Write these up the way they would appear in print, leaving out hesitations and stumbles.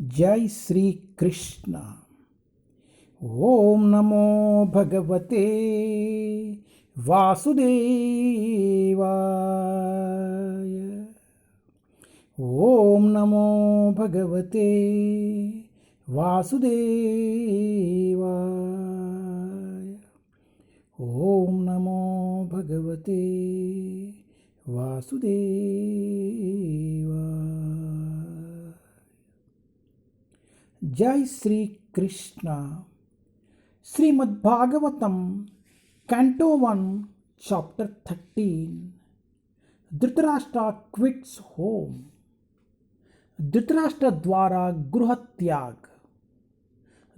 जय श्री कृष्ण। ओम नमो भगवते वासुदेवाय। ओम नमो भगवते वासुदेवाय। ओम नमो भगवते वासुदेवाय। जय Shri Krishna. Shrimad Bhagavatam canto 1 chapter 13। Dhritarashtra quits home. Dhritarashtra ద్వారా గృహత్యాగ్.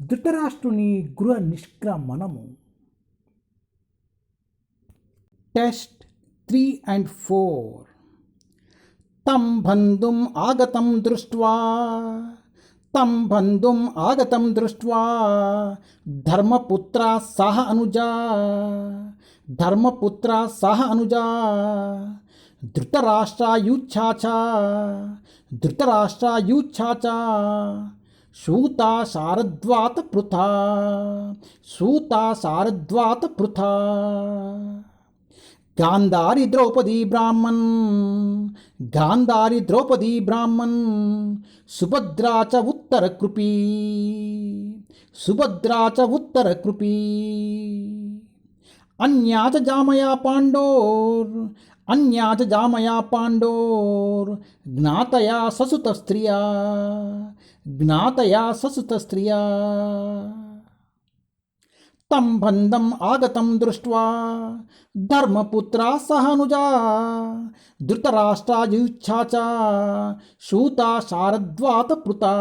ధృతరాష్ట్రుని గృహ నిష్క్రమణము. Test 3 and 4. తం బంధుం ఆగతం దృష్ట్వా ధర్మపుత్ర సహ అనుజా ధృతరాష్ట్రాయుచ్ఛాచ సూతా శారద్వాత పృథా గాంధారి ద్రౌపదీ బ్రాహ్మణ్ సుభద్రా చ ఉత్తర కృపీ అన్యా చ జామయా పాండోర్ జ్ఞాతయా ససుత స్త్రియా తం బంధం ఆగతం దృష్ట్వా ధర్మపుత్రా సహనుజా ధృతరాష్ట్రాయుచ్ఛాచ సూతా శారద్వాత పృథా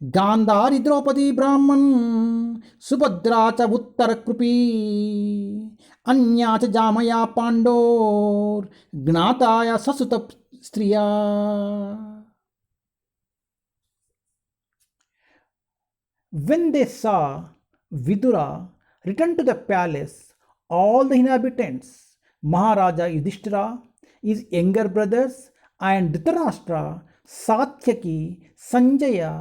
గాంధారి ద్రౌపదీ బ్రాహ్మణ్ సుభద్రా చ ఉత్తర కృపీ అన్యా చ జామయా పాండోర్ జ్ఞాతాయ ససుత స్త్రియా. When they saw Vidura return to the palace, all the inhabitants, Maharaja Yudhishthira, his younger brothers, and Dhritarashtra, Satyaki, Sanjaya,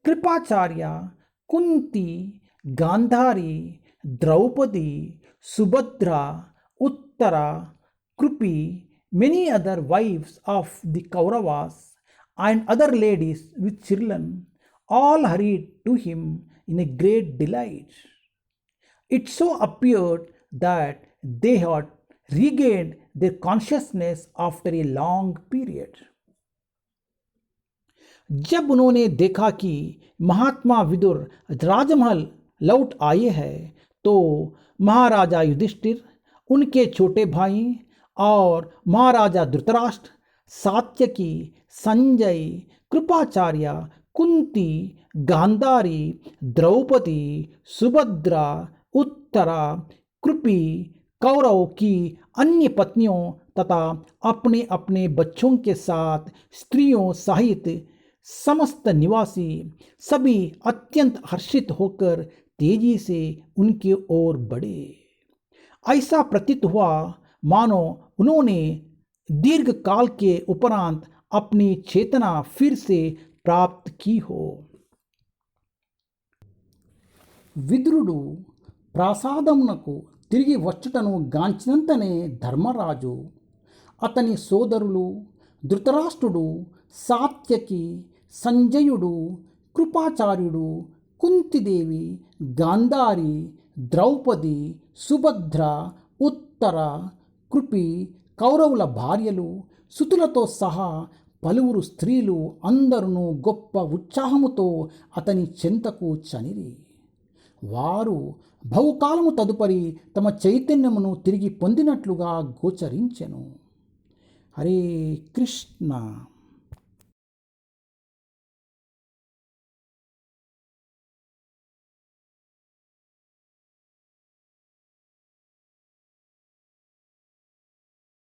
Kripacharya, Kunti, Gandhari, Draupadi, Subhadra, Uttara, Krupi, many other wives of the Kauravas, and other ladies with children, all hurried to him in a great delight. It so appeared that they had regained their consciousness after a long period. जब उन्होंने देखा कि महात्मा विदुर राजमहल लौट आए हैं, तो महाराजा युधिष्ठिर, उनके छोटे भाई और महाराजा धृतराष्ट्र, सात्यकी, संजय, कृपाचार्य, कुंती, गांधारी, द्रौपदी, सुभद्रा, उत्तरा, कृपी, कौरव की अन्य पत्नियों तथा अपने अपने बच्चों के साथ स्त्रियों सहित समस्त निवासी सभी अत्यंत हर्षित होकर तेजी से उनकी ओर बढ़े. ऐसा प्रतीत हुआ मानो उन्होंने दीर्घ काल के उपरांत अपनी चेतना फिर से प्राप्त की हो. విదురుడు ప్రాసాదమునకు తిరిగి వచ్చుటను గాంచినంతనే ధర్మరాజు, అతని సోదరులు ధృతరాష్ట్రుడు, సాత్యకి, సంజయుడు, కృపాచార్యుడు, కుంతిదేవి, గాంధారి, ద్రౌపది, సుభద్ర, ఉత్తర, కృపి, కౌరవుల భార్యలు, సుతులతో సహా పలువురు స్త్రీలు అందరూ గొప్ప ఉత్సాహముతో అతని చెంతకు చనిరి. వారు బహుకాలము తదుపరి తమ చైతన్యమును తిరిగి పొందినట్లుగా గోచరించెను. హరే కృష్ణ.